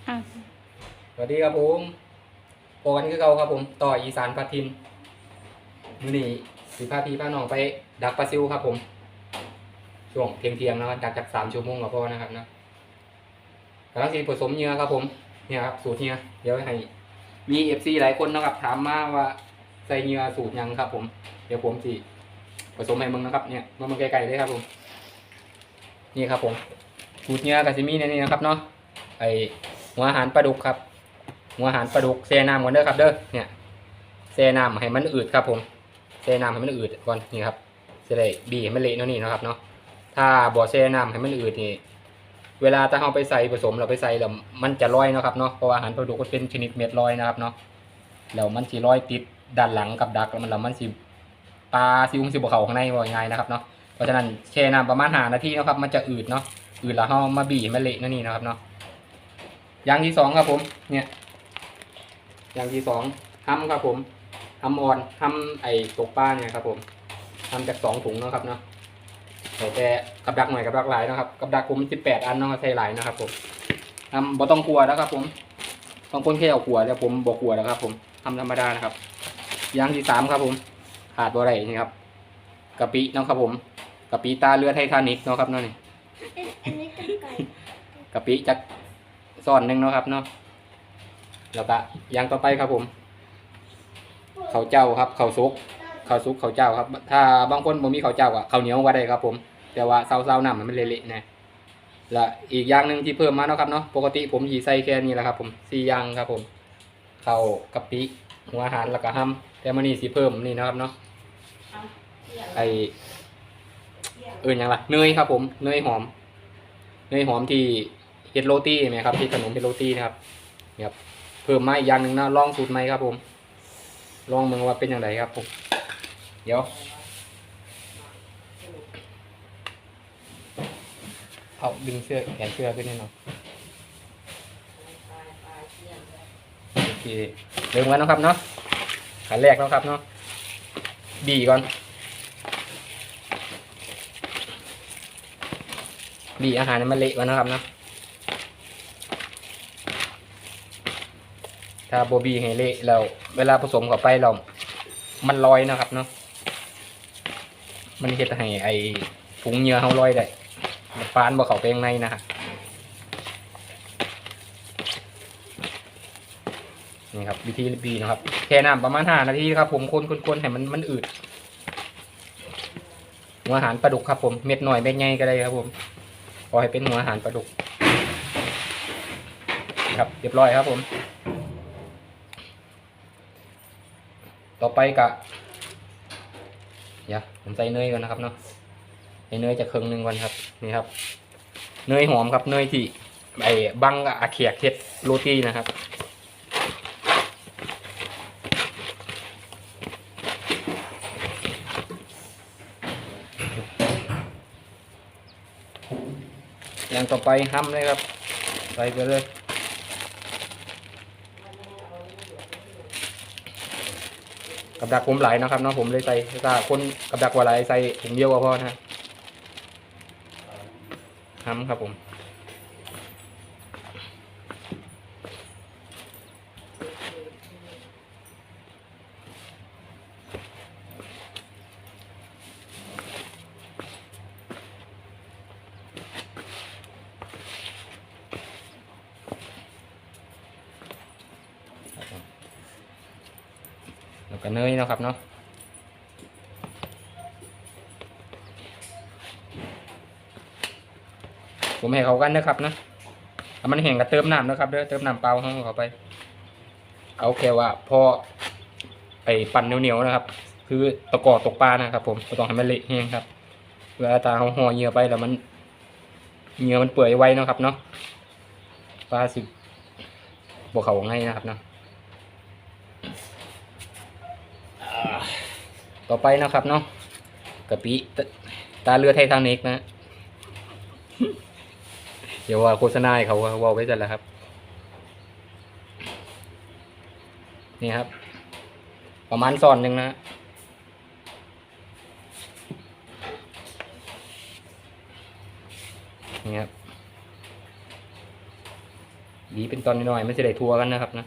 สวัสดีครับผมโอกันคือเก่าครับผมต่ออีสานพัดทินมื้อนี้สิพาพี่พาน้องไปดักปลาซิวครับผมช่วงเที่ยงๆนะดักจาก3 ชั่วโมงก็พอนะครับนะกำลังสิผสมเหยื่อครับผมเนี่ยครับสูตรเหยื่อเดี๋ยวให้มีFCหลายคนนะครับถามมาว่าใส่เหยื่อสูตรยังครับผมเดี๋ยวผมสิผสมให้มึงนะครับเนี่ยมามึงไกลๆเลยครับผมนี่ครับผมสูตรเหยื่อกับซิมีในนี้นะครับเนาะไอหัวอาหารปลาดุกครับหัวอาหารปลาดุกแช่น้ำก่อนเด้อครับเด้อเนี่ยแช่น้ำให้มันอืดครับผมแช่น้ำให้มันอืดก่อนนี่ครับจะได้บีให้มันเละเนาะนี่นะครับเนาะถ้าบ่แช่น้ำให้มันอืดนี่เวลาถ้าเราไปใส่ผสมเราไปใส่แล้วมันจะลอยนะครับเนาะเพราะว่าอาหารปลาดุกมันเป็นชนิดเม็ดลอยนะครับเนาะแล้วมันสิลอยติดด้านหลังกับดักแล้วมันสิปลาซิวมันสิบ่เข้าข้างในบ่ง่ายนะครับเนาะเพราะฉะนั้นแช่น้ำประมาณ5 นาทีนะครับมันจะอืดเนาะอืดแล้วเรามาบีให้มันเละนั่นนี่นะครับเนาะอย่างที่2ครับผมเนี่ยอย่างที่2ทำครับผมทำอ่อนทำไอ้ตกปลาเนี่ยครับผมทำจาก2 ถุงเนาะครับเนาะแต่กับดักหน่อยกับดักหลายนะครับกับดักผม18 อันเนาะใส่หลายนะครับผมทำบ่ต้องกลัวนะครับผมบางคนแค่เอากลัวแต่ผมบ่กลัวนะครับผมทำธรรมดานะครับอย่างที่3ครับผมขาดบ่ได้นี่ครับกะปิเนาะครับผมกะปิตาเรือไททานิกเนาะครับเนาะนี่กะปิจากซ่อนหนึ่งเนาะครับเนาะแล้วก็อย่างต่อไปครับผมข้าวเจ้าครับข้าวซุกข้าวเจ้าครับถ้าบางคนบ่มีข้าวเจ้าก็ข้าวเหนียวก็ได้ครับผมแต่ว่าเซาๆน้ำมันเละๆนะและอีกอย่างหนึ่งที่เพิ่มมาเนาะครับเนาะปกติผมยีใส่แค่นี้แหละครับผม4 อย่างครับผมข้าวกะปิหัวอาหารแล้วก็ห้ำแต่มื้อนี้สิเพิ่มนี่นะครับเนาะไออย่างละเนยครับผมเนยหอมที่เฮ็ดโรตีไหมครับที่ขนมเฮ็ดโรตีนะครับนี่ครับเพิ่มมาอีกอย่างหนึ่งนะลองสูตรใหม่ครับผมลองเมืองว่าเป็นอย่างไรครับผมเดี๋ยวเอาดึงเสื้อแขนเสื้อขึ้นให้หน่อยโอเคเริ่มกันนะครับเนาะขั้นแรกนะครับเนาะบีก่อนบีอาหารมันเละก่อนนะครับเนาะถ้าโบบีให้เละแล้วเวลาผสมเข้าไปเรามันลอยนะครับเนาะมันเฮ็ดให้ไอถุงเหยื่อเขาลอยได้ปานบ่เข้าไปข้างในนะฮะนี่ครับวิธีบีนะครับแช่น้ำประมาณ5 นาทีครับผมคนให้มันอืดหัวอาหารปลาดุกครับผมเม็ดหน่อยเม็ดใหญ่ก็ได้ครับผมขอให้เป็นหัวอาหารปลาดุกครับเรียบร้อยครับผมต่อไปกะเดี๋ยวผมใส่เนยก่อนนะครับเนาะใส่เนยจะครึ่งหนึ่งก่อนครับนี่ครับเนยหอมครับเนยที่ไอ้บังอาเขียกเฮ็ดโรตีนะครับอย่างต่อไปห้ำเลยครับใส่ไปเลยกับดักผมหลายนะครับเนาะผมเลยใส่ถ้าคนกับดักว่าหลายใส่ถุงเดียวก็พอนะห้ำครับผมแล้วก็เนยนะครับเนาะผมให้เขากันนะครับนะถ้ามันแห้งก็เติมน้ำนะครับเด้อเติมน้ำเปล่าเข้าไปเอาแค่ว่าพอไอ้ปั่นเหนียวๆนะครับคือตะกอตกปลานะครับผมไม่ต้องให้มันเละแห้งครับเวลาตาเขาห่อเหยื่อไปแล้วมันเหยื่อมันเปื่อยไวนะครับเนาะปลาสิบวกเขาง่ายนะครับเนาะต่อไปนะครับเนาะกะปิตาเรือไททานิกนะเดี๋ยวว่าโฆษณาเขาว่าไว้จัดแล้วครับนี่ครับประมาณ1 ช้อนนะนี่ครับ บีเป็นตอนน้อยๆไม่ใช่ได้ทัวกันนะครับนะ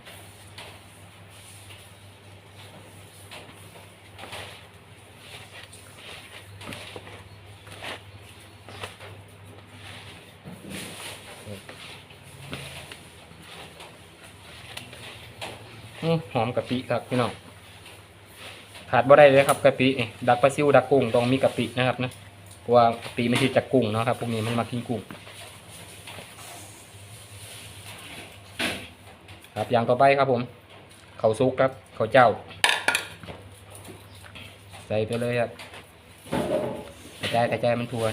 หอมกะปิครับพี่น้องขาดบ่ได้เลยครับกะปิดักปลาซิวดักกุ้งต้องมีกะปินะครับนะเพราะว่ากะปิไม่ใช่จากกุ้งเนาะครับพวกนี้มันมากินกุ้งครับอย่างต่อไปครับผมข้าวซุกครับข้าวเจ้าใส่ไปเลยครับกระจายมันทั่ว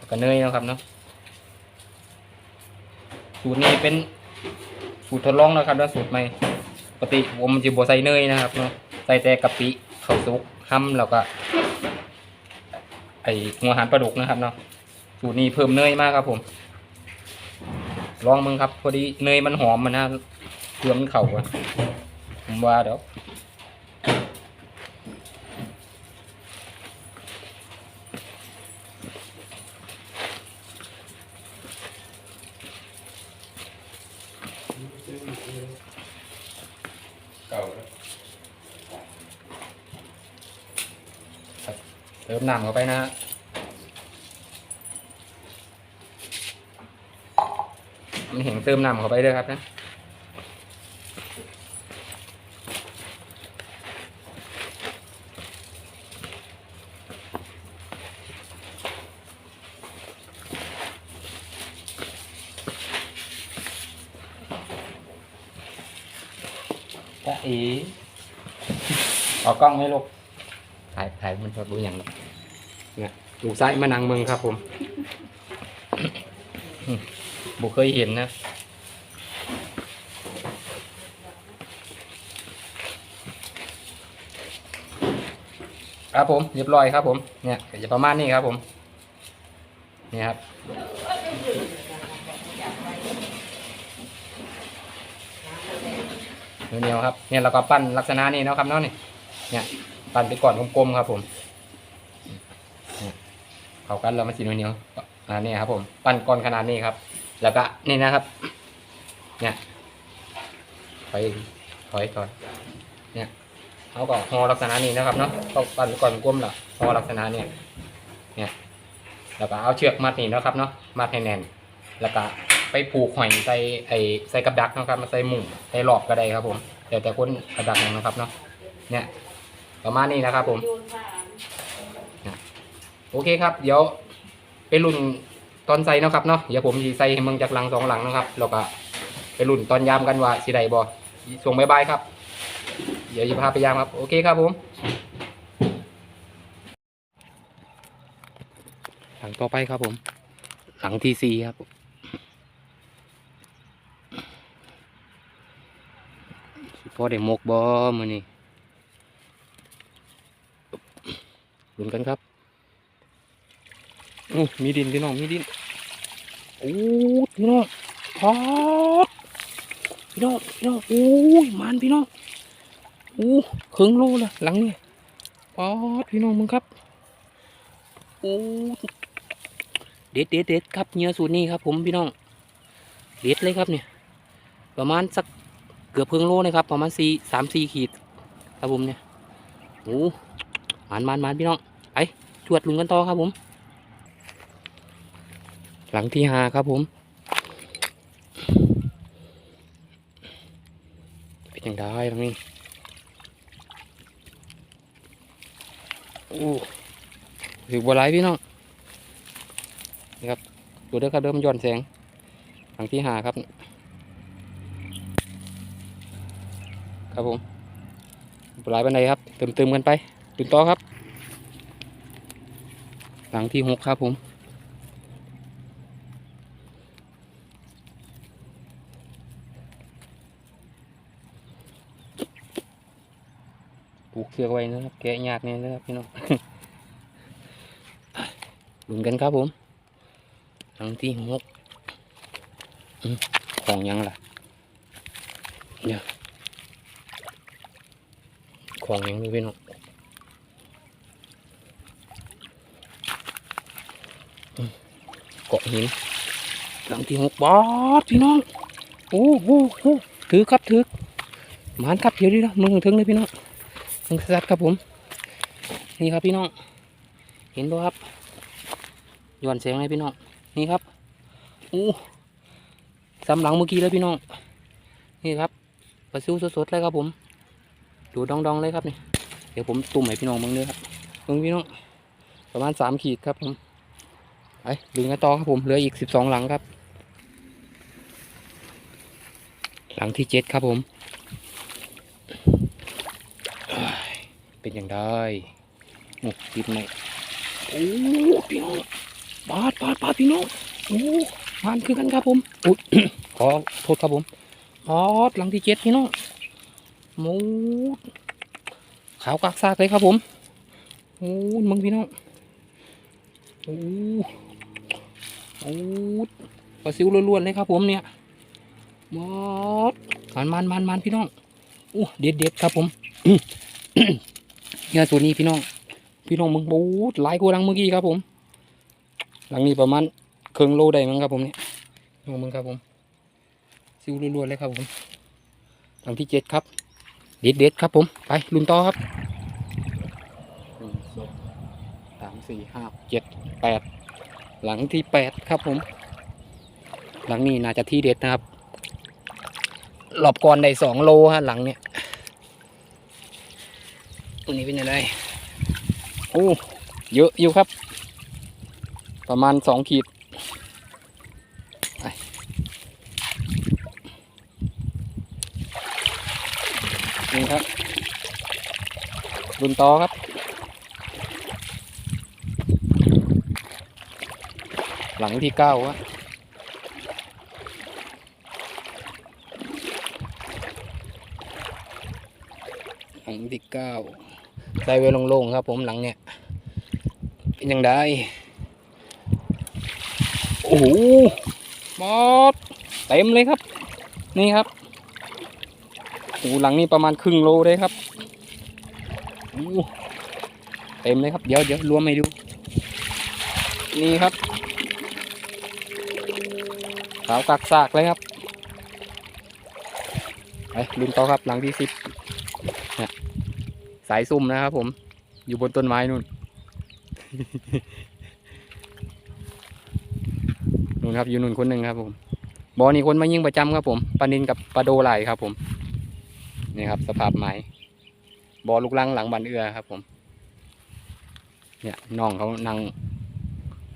ก็เนยนะครับเนาะสูตรนี้เป็นสูตรทดลองนะครับแล้วสูตรใหม่ปกติผมมันจะบวใส่เนยนะครับเนาะใส่แต่กะปิข้าวซุกหั่มแล้วก็ไอหัวหันปลาดุกนะครับเนาะสูตรนี้เพิ่มเนยมากครับผมลองมึงครับพอดีเนยมันหอมมันนะเครื่องมันเข่าอะผมว่าเดี๋ยวเก่าแล้วเติมน้ำเข้าไปนะมันเห็นเติมน้ำเข้าไปด้วยครับนะจ้าเอ๋ออกกล้องไหมลูกถ่ายมันชอบดูอย่างเนี่ยลูกซ้ายมานังเมืองครับผมบุเคยเห็นนะครับผมเรียบร้อยครับผมเนี่ยจะประมาณนี้ครับผมนี่ครับเหนียวครับเนี่ยเราก็ปั้นลักษณะนี้นะครับเนาะนี่เนี่ยปั้นไปก่อนกลมๆครับผมเข้ากันเรามาสีเหนียวนี่ครับผมปั้นก้อนขนาดนี้ครับแล้วก็นี่นะครับเนี่ยถอยเนี่ยเขาก็ห่อลักษณะนี้นะครับเนาะต้องปั้นก่อนกลมละห่อลักษณะเนี่ยแล้วก็เอาเชือกมัดนี่นะครับเนาะมัดให้แน่นแล้วก็ไปผูกหอยใส่กับดักนะครับมาใส่มุ้งใส่หลอกก็ได้ครับผมแต่คนกระดักนะครับเนาะเนี่ยประมาณนี้นะครับผมโอเคครับเดี๋ยวไปรุ่นตอนใส่นะครับเนาะเดี๋ยวผมจะใส่ให้มึงจากหลัง2หลังนะครับแล้วก็ไปรุ่นตอนยามกันว่าสิได้บ่ส่งบายครับเดี๋ยวจะพาไปยามครับโอเคครับผมหลังต่อไปครับผมหลังที่4ครับพอได้หมกบ่มื้อนี้ลุ้นกันครับมีดินพี่น้องมีดินโอ้พี่น้องพอดพี่น้องโอ้ยมันพี่น้องครึ่งโลละหลังนี้พอดพี่น้องมึงครับโอ้เด็ดครับเนื้อสูตรนี้ครับผมพี่น้องเด็ดเลยครับเนี่ยประมาณสักเกือบครึ่งโลนะครับประมาณ3-4 ขีดครับผมเนี่ยโอ้มันพี่น้องไปชวดลุงกันต่อครับผมหลังที่5ครับผมเป็นอย่างได้ตรงนี้ถือบัวไหลพี่น้องนี่ครับดูด้วยครับเดิมย้อนแสงหลังที่5ครับครับผมบัวไหลบันไดครับเติมกันไปตื่นต่อครับหลังที่6ครับผมปลูกเชือกไว้นะครับแกะยากเนี่ยนะครับพี่น้องลุ้นกันครับผมหลังที่6ของยังล่ะเนี่ยของยังดูพี่น้องเกาะหิน หลังที่6บอสพี่น้องโอ้โหถือครับถือหมานครับเดี๋ยวดินะมึงถึงเลยพี่น้องมึงสัตว์ครับผมนี่ครับพี่น้องเห็นป่ะครับย้อนแสงเลยพี่น้องนี่ครับโอ้สำหลังเมื่อกี้เลยพี่น้องนี่ครับปลาซิวสดๆเลยครับผมดูดองๆเลยครับนี่เดี๋ยวผมตุ่มให้พี่น้องมึงเลยครับมึงพี่น้องประมาณ3 ขีดครับผมไปดึงกันต่อครับผมเหลืออีก12หลังครับหลังที่7ครับผมเป็นอย่างไรโอ้ติดไหมโอ้พี่น้องปาดพี่น้องโอ้มานคือกันครับผมอุ๊ย ขอโทษครับผมปาดหลังที่7พี่น้องหมูขาวกากซากเลยครับผมโอ้มึงพี่น้องโอ้ปลาซิวล้วนๆเลยครับผมเนี่ยมอดมันพี่น้องโอ้เด็ดครับผมเนี่ยตัวนี้พี่น้องมึงบูดหลายกว่าหลังเมื่อกี้ครับผมหลังนี้ประมาณครึ่งโลได้มั้งครับผมเนี่ยน้องมึงครับผมซิวล้วนๆเลยครับผมหลังที่7ครับเด็ดครับผมไปลุ้นต่อครับ1 2 3 4 5 7 8หลังที่8ครับผมหลังนี้น่าจะที่เด็ดนะครับหลบก่อนได้2 โลฮะหลังเนี่ยตัวนี้เป็นยังไงโอ้เยอะอยู่ครับประมาณ2 ขีดนี่ครับรุนต่อครับหลังที่9ครับหลังที่9ใส่ไว้โล่งๆครับผมหลังเนี่ยเป็นยังไงโอ้โหมอดเต็มเลยครับนี่ครับโอ้หลังนี้ประมาณครึ่งโลเลยครับโอ้เต็มเลยครับเดี๋ยวรวมให้ดูนี่ครับขาวกักซากเลยครับไปลุ้นต่อครับหลังที่10สายซุ่มนะครับผมอยู่บนต้นไม้นู่น นู่นครับอยู่นู่นคนหนึ่งครับผมบ่อนี่คนมายิงประจำครับผมปลานิลกับปลาโดไหลครับผมนี่ครับสภาพไม้บ่อลูกลังหลังบันเอือครับผมเนี่ยน้องเขานั่ง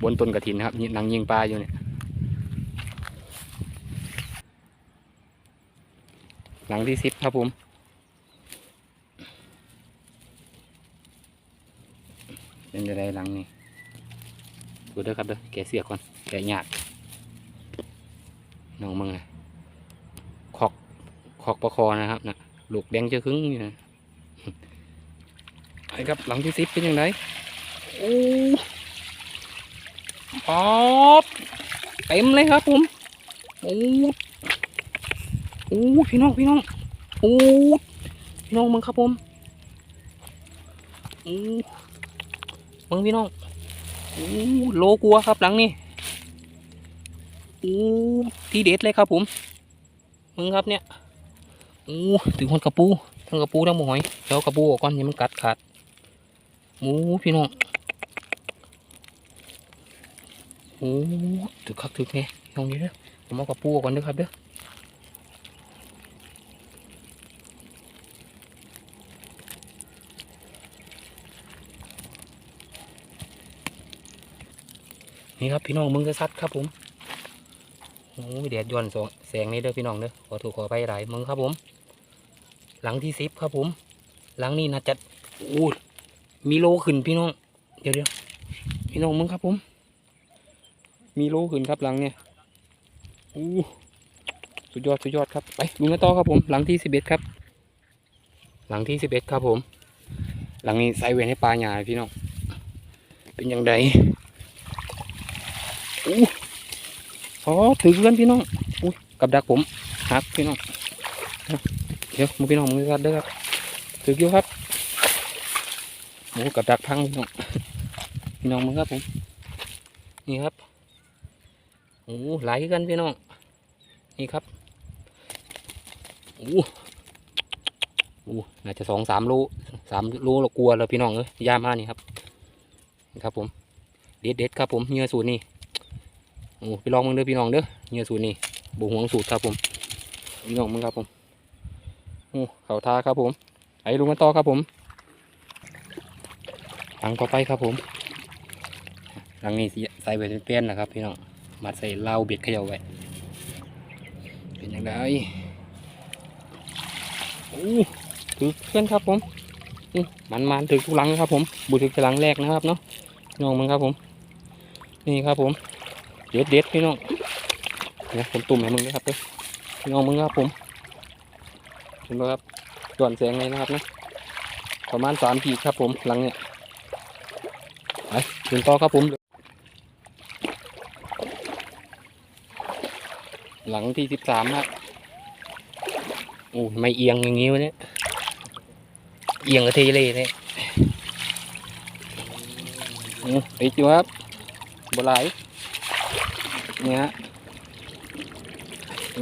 บนต้นกระถินครับนั่งยิงปลาอยู่เนี่ยหลังที่10ครับผมเป็นจะได้หลังนี้ดูเด้อครับเด้อแกเสียก่อนแกหยาดน้องมึงนะขอกประคอนะครับนะลูกแดงจะครึ่งนี่นะไอ้ครับหลังที่10เป็นยังไงโอ้ป๊อปเต็มเลยครับผมโอ้พี่น้องโอ้พี่น้องมึงครับผมโอ้มึงพี่น้องโอ้โลกัวครับหลังนี้โอ้ที่เด็ดเลยครับผมมึงครับเนี่ยโอ้ถึงคนกระปูทั้งกระปูทั้งหมอยเดี๋ยวกระปูออกก่อนอย่ามันกัดขาดโอ้พี่น้องโอ้ถึกคักถึกไงลองนี้เด้อผมเอากระปูออกก่อนเด้อครับเด้อนี่ครับพี่น้องมึงจะซัดครับผมโอ้แดดย้อนแสงนี่เด้อพี่น้องเด้อขอถูกขอไปหลายมึงครับผมหลังที่10ครับผมหลังนี้น่าจะโอ้มีโลขึ้นพี่น้องเดี๋ยวพี่น้องมึงครับผมมีโลขึ้นครับหลังเนี่ยโอ้สุดยอดครับไปดูกันต่อครับผมหลังที่11ครับหลังที่11ครับผมหลังนี้ใส่เวรให้ปลาหยาพี่น้องเป็นอย่างไรโอ้พอถือเพื่อนพี่น้องอุ้ยกับดักผมหักพี่น้องเดี๋ยวมึงพี่น้องมึงกันเด้อครับถือเยอะครับโอ้กับดักพังพี่น้องมึงครับผมนี่ครับ โอ้หลายกันพี่น้องนี่ครับโอ้โอ้น่าจะ2-3 โล3 โลละกลัวแล้วพี่น้องเอ้ยย่ามานี่ครับครับผมเด็ดครับผมเหยื่อสูตรนี่โอ้ไปลองมึงเด้อพี่น้องเด้อเหยื่อสูตรนี่บุหวงสูตรครับผมพี่น้องมึงครับผมโอ้เขาท่าครับผมไอ้ลุงกันต่อครับผมหลังต่อไปครับผมหลังนี้ใส่ไว้เป็นเปี้ยนนะครับพี่น้องมาใส่เหล้าเบ็ดเขย่าไว้เป็นยังไงโอ้ถือเพื่อนครับผมมันถือทุกหลังครับผมบุถือหลังแรกนะครับเนาะพี่น้องมึงครับผมนี่ครับผมเด็ดพี่น้องเนี่ยผมตุ่มให้มึงนะครับพี่น้องมึงครับผมเห็นไหมครับส่วนแสงเลยนะครับนะประมาณ3 ขีดครับผมหลังเนี่ยไปถึงต่อครับผมหลังที่13ครับโอ้ไม่เอียงอย่างงี้วะเนี่ยเอียงกระเทเลยเนี่ยไปจูครับบัวไหลเนี่ยฮะ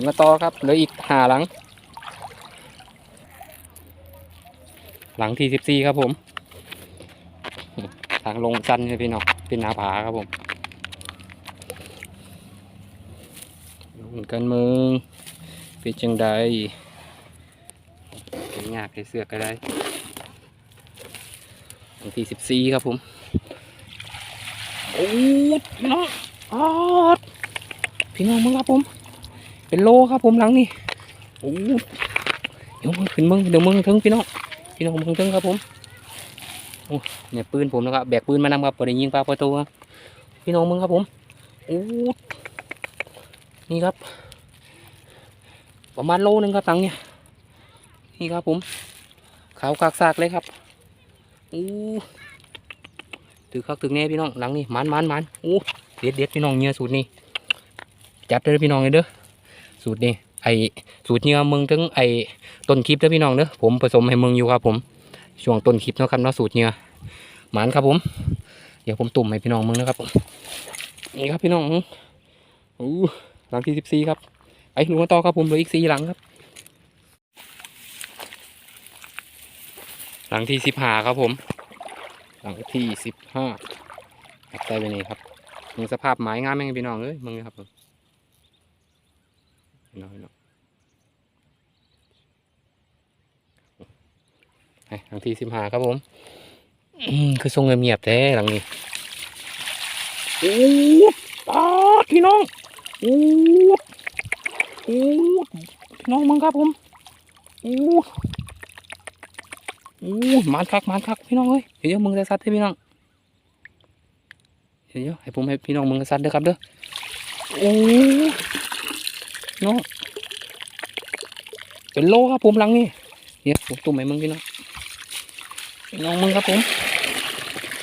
มาต่อครับเหลืออีก5 หลังหลังที่14ครับผมทางลงชันเลยพี่น้องเป็นหน้าผาครับผมลงกันมึงเป็นจังใดเป็นยากให้เสือกก็ได้หลังที่14ครับผมโอ้พี่น้องออดพี่น้องมึงครับผมเป็นโลครับผมหลังนี่โอ้เดี๋ยวมึงขึ้นมึงเดี๋ยวมึงถึงพี่น้องมึงถึงครับผมโอ้เนี่ยปืนผมนะครับแบกปืนมานำครับพอได้ยิงปลาประตูพี่น้องมึงครับผมโอ้นี่ครับประมาณโลนึงครับหลังเนี่ยนี่ครับผมขาวกากซากเลยครับโอ้ถือคักถือแน่พี่น้องหลังนี่มันโอ้เด็ดพี่น้องเนื้อสูตรนี้จับได้พี่น้องเลยเด้อสูตรนี้สูตรเนื้อมึงถึงต้นคลิปเด้อพี่น้องเด้อผมผสมให้มึงอยู่ครับผมช่วงต้นคลิปนะครับเนาะสูตรเนื้อหมันครับผมเดี๋ยวผมตุ่มให้พี่น้องมึงนะครับผมนี่ครับพี่น้องโอ้หลังที่14ครับลุงกันต่อครับผมเหลืออีก4 หลังครับหลังที่15ครับผมหลังที่15ใส่ไปนี่ครับมึงสภาพไม้งามไหมพี่น้องเอ้ยมึงครับผมน้อยหลังที่15ครับผมคือทรงเงียบๆแต่หลังนี้โอ้ปาดพี่น้องโอ้พี่น้องมึงครับผมโอ้มันคักพี่น้องเอ้ยเดี๋ยวมึงจะซัดให้พี่น้องเดี๋ยวให้ผมให้พี่น้องมึงซัดเด้อครับเด้อโอ้น้องเป็นโลครับผมหลังนี้เนี่ยผมตุ่มให้มึงพี่น้องมึงครับผม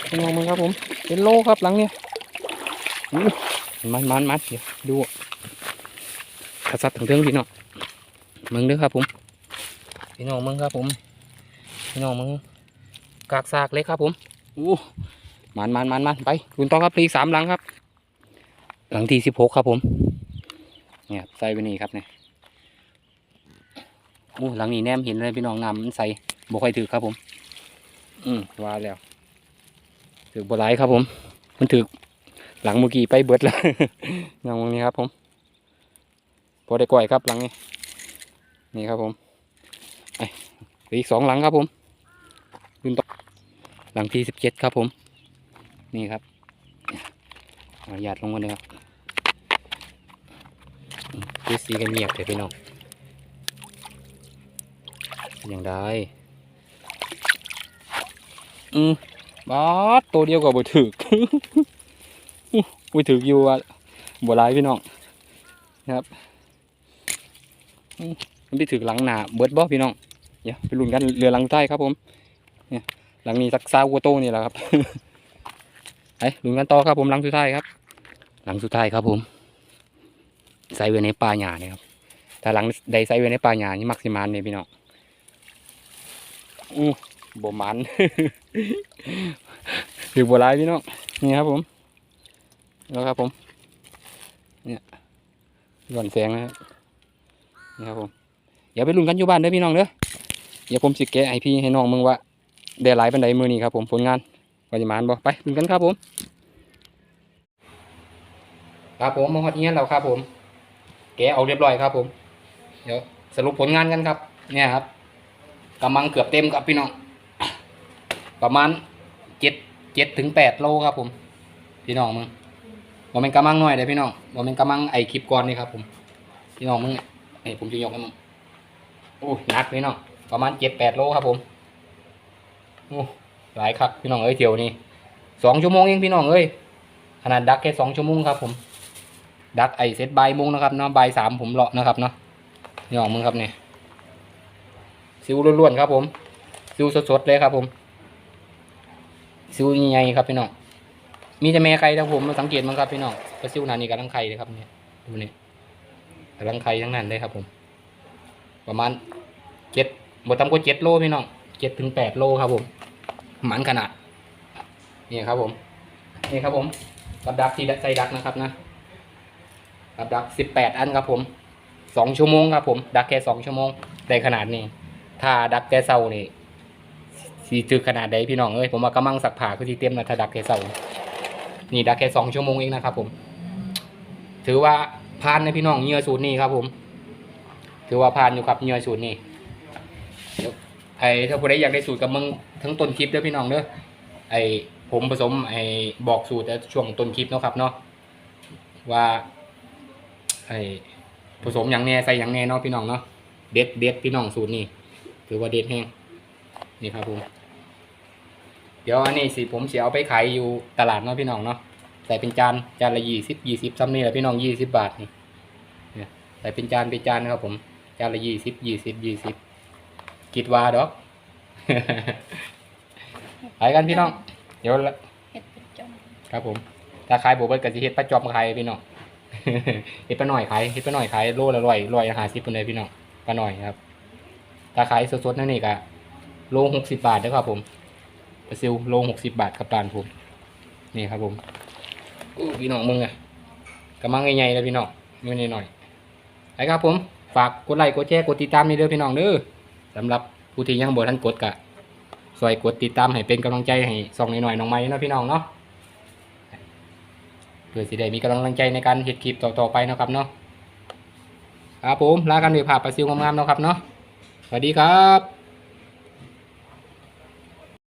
พี่น้องมึงครับผมเป็นโลครับหลังนี้มันเดี๋ยวดูซัดถึงเรื่องพี่น้องมึงเด้อครับผมพี่น้องมึงครับผมพี่น้องมึงกากซากเลยครับผมมันไปคุณต้องครับอีก3 หลังครับหลังที่16ครับผมเนี่ยใส่ไปนี่ครับเนี่ยหลังนี้แนมเห็นเลยพี่น้องน้ำมันใส่บ่ค่อยถือครับผมว่าแล้วถือบ่ไหลครับผมมันถือหลังเมื่อกี้ไปเบิดแล้วอย่างนี้ครับผมพอได้ก่อยครับหลังนี้นี่ครับผมอีก2 หลังครับผมคุณต้องหลังที่17ครับผมนี่ครับหยาดลงมาเลยครับดูสีกันเงียบเลยพี่น้องอย่างไรบาสตัวเดียวกับบ่ถือบ่ถืออยู่ว่าบ่ร้ายพี่น้องนะครับมันไปถือหลังหนาเบิดบ่พี่น้องเนี่ยไปลุ้นกันเรือหลังใต้ครับผมเนี่ยหลังนี้สักซาวัวโตนี่แหละครับลุ้นกันต่อครับผมหลังสุดท้ายครับหลังสุดท้ายครับผมใส่ไว้ในป่าหญ้าเนี่ยครับแต่หลังใดใส่ไว้ในป่าหญ้านี่มักสิมันเนี่ยพี่น้องบ่มันถือบัวลายพี่น้องนี่ครับผมแล้วครับผมเนี่ย หย่อนแสงนะครับนี่ครับผมเดี๋ยวไปลุ้นกันอยู่บ้านเด้อพี่น้องเด้อเดี๋ยวผมสิแกะให้พี่ให้น้องมึงว่าได้หลายปานใดมื้อนี้ครับผมผลงานว่าจะมานบ่ไปลุ้นกันครับผมครับผมมาฮอดเงี้ยแล้วครับผมแกะเอาเรียบร้อยครับผมเดี๋ยวสรุปผลงานกันครับเนี่ยครับกำลังเกือบเต็มครับพี่น้องประมาณ7 ถึง 8 โลครับผมพี่น้องมึงบ่แม่นกำลังน้อยเด้อพี่น้องบ่แม่นกำลังไอ้คลิปก่อนนี่ครับผมพี่น้องมึงเนี่ยผมจะยกให้มึงโอ้หนักพี่น้องประมาณ7-8 โลครับผมโอ้หลายครับพี่น้องเอ้ยเที่ยวนี้2 ชั่วโมงเองพี่น้องเอ้ยขนาดดักแค่2 ชั่วโมงครับผมดักไอเซตบ่ายโมงนะครับเนาะบ่าย 3ผมเลาะนะครับเนาะพี่น้องมึงครับเนี่ยซิวล้วนๆครับผมซิวสดๆเลยครับผมซิวใหญ่ๆครับพี่น้องมีแต่แม่ไข่ครับผมมาสังเกตมั้งครับพี่น้องปลาซิวนานี่กำลังไข่เลยครับเนี่ยดูนี่กำลังไข่ทั้งนั้นเลยครับผมประมาณบ่ต่ำกว่า7 โลพี่น้อง7 ถึง 8 โลครับผมหมันขนาดนี่ครับผมนี่ครับผมกับดักที่ใส่ดักนะครับนะกับดัก18 อันครับผม2 ชั่วโมงครับผมดักแค่2 ชั่วโมงได้ขนาดนี้ถ้าดักแค่เศร้านี่สีถือขนาดใดพี่น้องเอ้ยผมว่ากำลังสักผ่าคือที่เต็มนะถ้าดักแค่เศร้านี่ดักแค่2 ชั่วโมงเองนะครับผมถือว่าผ่านนะพี่น้องเหยื่อสูตรนี้ครับผมถือว่าผ่านอยู่ครับเหยื่อสูตรนี้ถ้าผู้ใดอยากได้สูตรกับมึงทั้งต้นคลิปเด้อพี่น้องเด้อผมผสมบอกสูตรแต่ช่วงต้นคลิปเนาะครับเนาะว่าผสมอย่างแน่ใส่อย่างแน่เนาะพี่น้องเนาะเด็ดพี่น้องสูตรนี้ถือว่าเด็ดแห้งนี่ครับผมเดี๋ยวอันนี้สิผมเสียเอาไปขายอยู่ตลาดเนาะพี่น้องเนาะใส่เป็นจานละ20ซ้ำนี่แหละพี่น้อง20 บาทนี่ใส่เป็นจานครับผมจานละ20คิดว่าดอก ไปกันพี่น้องเดี๋ยวครับผมถ้าขายบัวเบิดกับสิเฮ็ดปลาจอมขายพี่น้อง เฮ็ดปลาหน่อยขายโลละ150คนเลยพี่น้องปลาหน่อยครับถ้าขายสดๆนั่นนี่ก็โล60 บาทนะครับผมปลาซิวโล60 บาทกับปลาผมนี่ครับผมพี่น้องมึงอะกำลังใหญ่ๆเลยพี่น้องนิดหน่อยไปครับผมฝากกดไลค์กดแชร์กดติดตามนี่เด้อพี่น้องเด้อสำหรับผู้ที่ยังบ่ทันกดก็ช่วยกดติดตามให้เป็นกำลังใจให้ส่องหน่อยน้องไม้เนาะพี่น้องเนาะเพื่อสิได้มีกำลังใจในการเฮ็ดคลิปต่อไปนะครับเนาะครับผมลากันด้วยภาพปลาซิวงามๆเนาะครับเนาะสวัสดีครับ